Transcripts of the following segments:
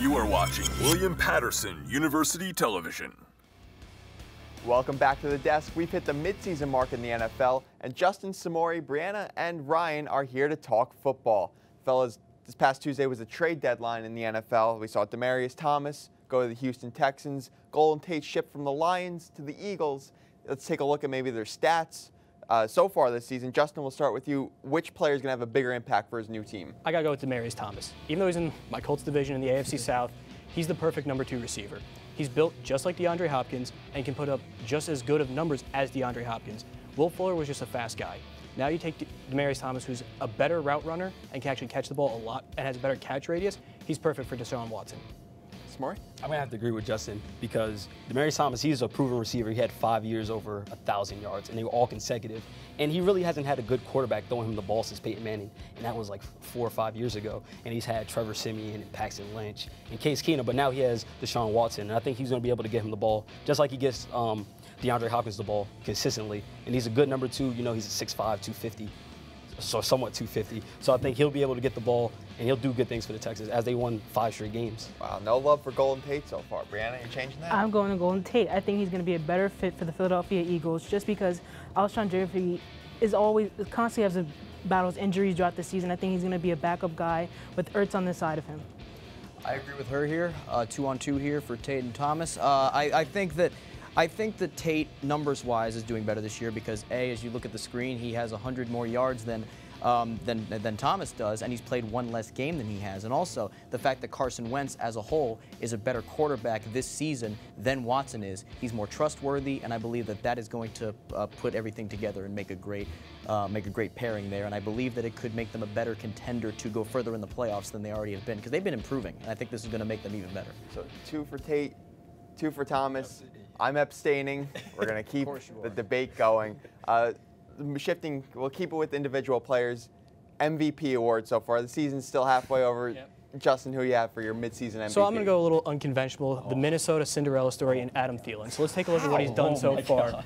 You are watching William Patterson University Television. Welcome back to the desk. We've hit the midseason mark in the NFL, and Justin, Samory, Breanna, and Ryan are here to talk football. Fellas, this past Tuesday was a trade deadline in the NFL. We saw Demaryius Thomas go to the Houston Texans, Golden Tate shipped from the Lions to the Eagles. Let's take a look at maybe their stats so far this season. Justin, we'll start with you. Which player is going to have a bigger impact for his new team? I got to go with Demaryius Thomas. Even though he's in my Colts division in the AFC South, he's the perfect number 2 receiver. He's built just like DeAndre Hopkins and can put up just as good of numbers as DeAndre Hopkins. Will Fuller was just a fast guy. Now you take Demaryius Thomas, who's a better route runner and can actually catch the ball a lot and has a better catch radius. He's perfect for Deshaun Watson. Samory? I'm going to have to agree with Justin because Demaryius Thomas, he's a proven receiver. He had 5 years over 1,000 yards, and they were all consecutive. And he really hasn't had a good quarterback throwing him the ball since Peyton Manning, and that was like 4 or 5 years ago. And he's had Trevor Siemian and Paxton Lynch and Case Keenum, but now he has Deshaun Watson, and I think he's going to be able to get him the ball just like he gets DeAndre Hopkins the ball consistently. And he's a good number 2. You know, he's a 6'5", 250. So somewhat 250. So I think he'll be able to get the ball, and he'll do good things for the Texans as they won 5 straight games. Wow, no love for Golden Tate so far. Breanna, you changing that? I'm going to Golden Tate. I think he's going to be a better fit for the Philadelphia Eagles just because Alshon Jeffrey constantly has battles injuries throughout the season. I think he's going to be a backup guy with Ertz on the side of him. I agree with her here. 2-on-2 here for Tate and Thomas. I think that Tate, numbers-wise, is doing better this year because, A, as you look at the screen, he has 100 more yards than Thomas does, and he's played 1 less game than he has. And also, the fact that Carson Wentz, as a whole, is a better quarterback this season than Watson is. He's more trustworthy, and I believe that that is going to put everything together and make a great pairing there. And I believe that it could make them a better contender to go further in the playoffs than they already have been because they've been improving, and I think this is going to make them even better. So 2 for Tate, 2 for Thomas. I'm abstaining. We're going to keep the debate going. Shifting, we'll keep it with individual players. MVP award so far. The season's still halfway over. Yep. Justin, who you have for your midseason MVP? So I'm going to go a little unconventional. The Minnesota Cinderella story in Adam Thielen. So let's take a look at what he's done so far. God.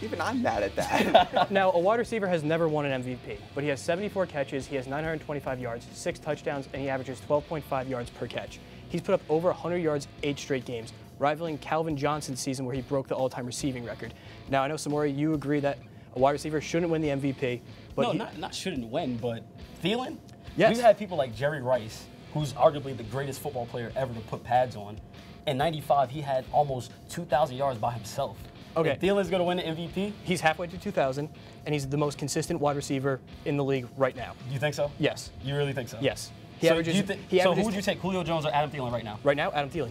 Even I'm mad at that. Now, a wide receiver has never won an MVP, but he has 74 catches, he has 925 yards, 6 touchdowns, and he averages 12.5 yards per catch. He's put up over 100 yards 8 straight games, rivaling Calvin Johnson's season where he broke the all-time receiving record. Now, I know, Samory, you agree that a wide receiver shouldn't win the MVP. But no, not shouldn't win, but Thielen? Yes. We've had people like Jerry Rice, who's arguably the greatest football player ever to put pads on. In 95, he had almost 2,000 yards by himself. Okay. If Thielen's going to win the MVP? He's halfway to 2,000, and he's the most consistent wide receiver in the league right now. You think so? Yes. You really think so? Yes. So who would you take, Julio Jones or Adam Thielen right now? Right now, Adam Thielen.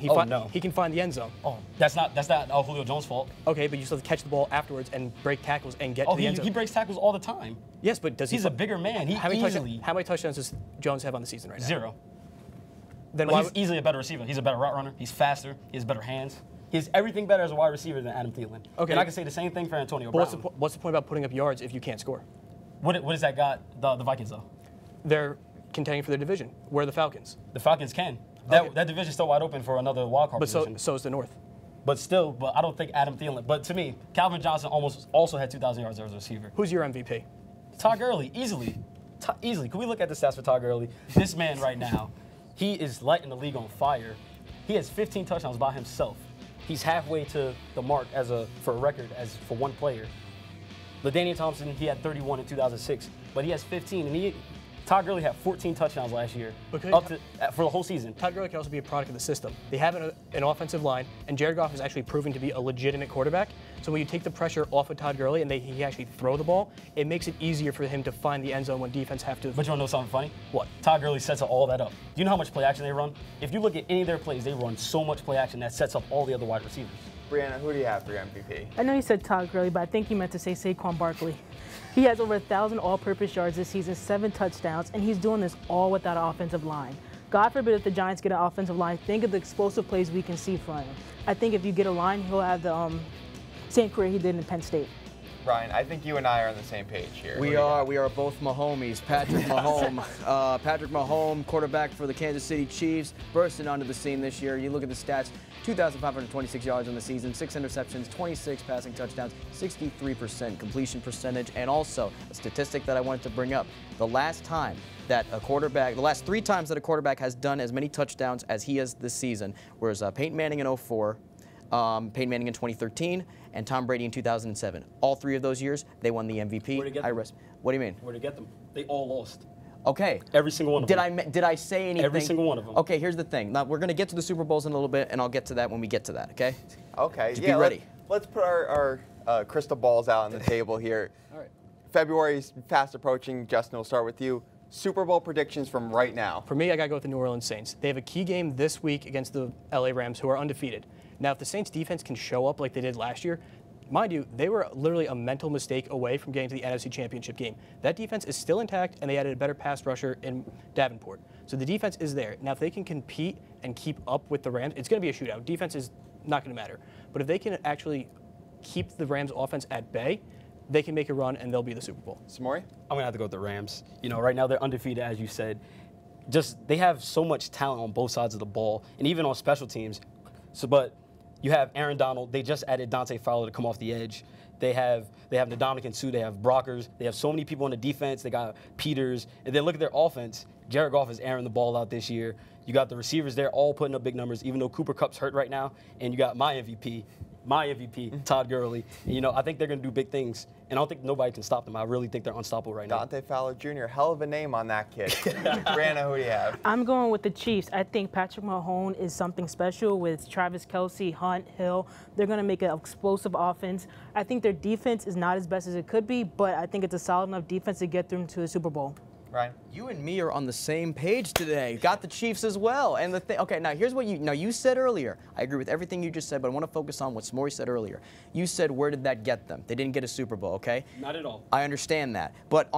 He can find the end zone. Oh, that's not Julio Jones' fault. Okay, but you still have to catch the ball afterwards and break tackles and get to the end zone. He breaks tackles all the time. Yes, but does he? He's a bigger man. How many touchdowns does Jones have on the season right now? 0. Then he's easily a better receiver. He's a better route runner. He's faster. He has better hands. He has everything better as a wide receiver than Adam Thielen. Okay. And I can say the same thing for Antonio Brown. What's the point about putting up yards if you can't score? What has that got the Vikings, though? They're contending for their division. Where are the Falcons? The Falcons can. That division's still wide open for another wild card position. So is the North. But I don't think Adam Thielen. But to me, Calvin Johnson also had 2,000 yards as a receiver. Who's your MVP? Todd Gurley, easily. Easily. Can we look at the stats for Todd Gurley? This man right now, he is lighting the league on fire. He has 15 touchdowns by himself. He's halfway to the mark for a record for one player. LaDainian Thompson, he had 31 in 2006, but he has 15, and Todd Gurley had 14 touchdowns last year, for the whole season. Todd Gurley can also be a product of the system. They have an offensive line, and Jared Goff is actually proving to be a legitimate quarterback. So when you take the pressure off of Todd Gurley and he actually throw the ball, it makes it easier for him to find the end zone when defense have to. But you want to know something funny? What? Todd Gurley sets all that up. Do you know how much play action they run? If you look at any of their plays, they run so much play action that sets up all the other wide receivers. Breanna, who do you have for your MVP? I know you said Todd Gurley, but I think you meant to say Saquon Barkley. He has over 1,000 all-purpose yards this season, 7 touchdowns, and he's doing this all without an offensive line. God forbid if the Giants get an offensive line, think of the explosive plays we can see from him. I think if you get a line, he'll have the same career he did in Penn State. Ryan, I think you and I are on the same page here. We are both Mahomies. Patrick Mahomes, quarterback for the Kansas City Chiefs, bursting onto the scene this year. You look at the stats, 2,526 yards in the season, 6 interceptions, 26 passing touchdowns, 63% completion percentage, and also a statistic that I wanted to bring up. The last 3 times that a quarterback has done as many touchdowns as he has this season was Peyton Manning in 2004, Peyton Manning in 2013, and Tom Brady in 2007. All 3 of those years, they won the MVP. Where'd they get them? What do you mean? Where'd they get them? They all lost. Okay. Every single one of them. Did I say anything? Every single one of them. Okay, here's the thing. Now, we're going to get to the Super Bowls in a little bit, and I'll get to that when we get to that, okay? Okay. Just be ready. Let's put our crystal balls out on the table here. All right. February's fast approaching. Justin, we'll start with you. Super Bowl predictions from right now. For me, I got to go with the New Orleans Saints. They have a key game this week against the LA Rams, who are undefeated. Now, if the Saints defense can show up like they did last year, mind you, they were literally a mental mistake away from getting to the NFC Championship game. That defense is still intact, and they added a better pass rusher in Davenport. So the defense is there. Now, if they can compete and keep up with the Rams, it's going to be a shootout. Defense is not going to matter. But if they can actually keep the Rams offense at bay, they can make a run, and they'll be the Super Bowl. Samory? I'm going to have to go with the Rams. You know, right now they're undefeated, as you said. They have so much talent on both sides of the ball, and even on special teams. But you have Aaron Donald. They just added Dante Fowler to come off the edge. They have Ndamukong Suh. They have Brockers. They have so many people on the defense. They got Peters. And then look at their offense. Jared Goff is airing the ball out this year. You got the receivers there all putting up big numbers, even though Cooper Kupp's hurt right now. And you got my MVP, Todd Gurley. And, you know, I think they're going to do big things. And I don't think nobody can stop them. I really think they're unstoppable right now. Dante Fowler Jr., hell of a name on that kid. Breanna, who do you have? I'm going with the Chiefs. I think Patrick Mahomes is something special with Travis Kelce, Hunt, Hill. They're going to make an explosive offense. I think their defense is not as best as it could be, but I think it's a solid enough defense to get them to the Super Bowl. Ryan? You and me are on the same page today. Got the Chiefs as well. And okay, now here's what you said earlier. I agree with everything you just said, but I want to focus on what Samory said earlier. You said, where did that get them? They didn't get a Super Bowl, okay? Not at all. I understand that. But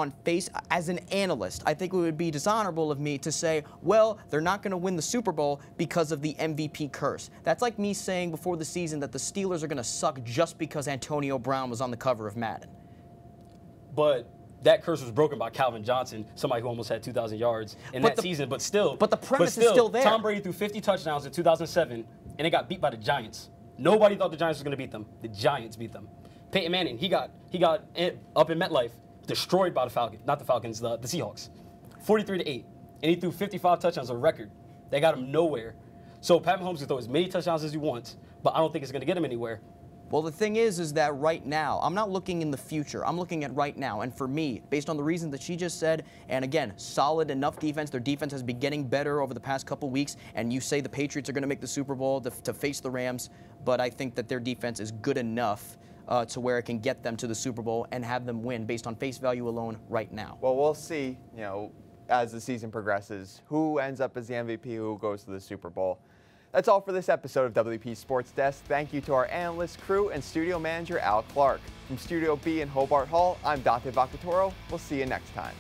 as an analyst, I think it would be dishonorable of me to say, well, they're not going to win the Super Bowl because of the MVP curse. That's like me saying before the season that the Steelers are going to suck just because Antonio Brown was on the cover of Madden. But that curse was broken by Calvin Johnson, somebody who almost had 2,000 yards in that season. But the premise is still there. Tom Brady threw 50 touchdowns in 2007, and they got beat by the Giants. Nobody thought the Giants was going to beat them. The Giants beat them. Peyton Manning, he got up in MetLife, destroyed by the Seahawks, 43-8, and he threw 55 touchdowns, a record. They got him nowhere. So Pat Mahomes can throw as many touchdowns as he wants, but I don't think it's going to get him anywhere. Well, the thing is that right now, I'm not looking in the future. I'm looking at right now. And for me, based on the reasons that she just said, and again, solid enough defense. Their defense has been getting better over the past couple weeks. And you say the Patriots are going to make the Super Bowl to face the Rams. But I think that their defense is good enough to where it can get them to the Super Bowl and have them win based on face value alone right now. Well, we'll see, you know, as the season progresses, who ends up as the MVP, who goes to the Super Bowl. That's all for this episode of WP Sports Desk. Thank you to our analyst, crew, and studio manager, Alec Clarke. From Studio B in Hobart Hall, I'm Dante Vocaturo. We'll see you next time.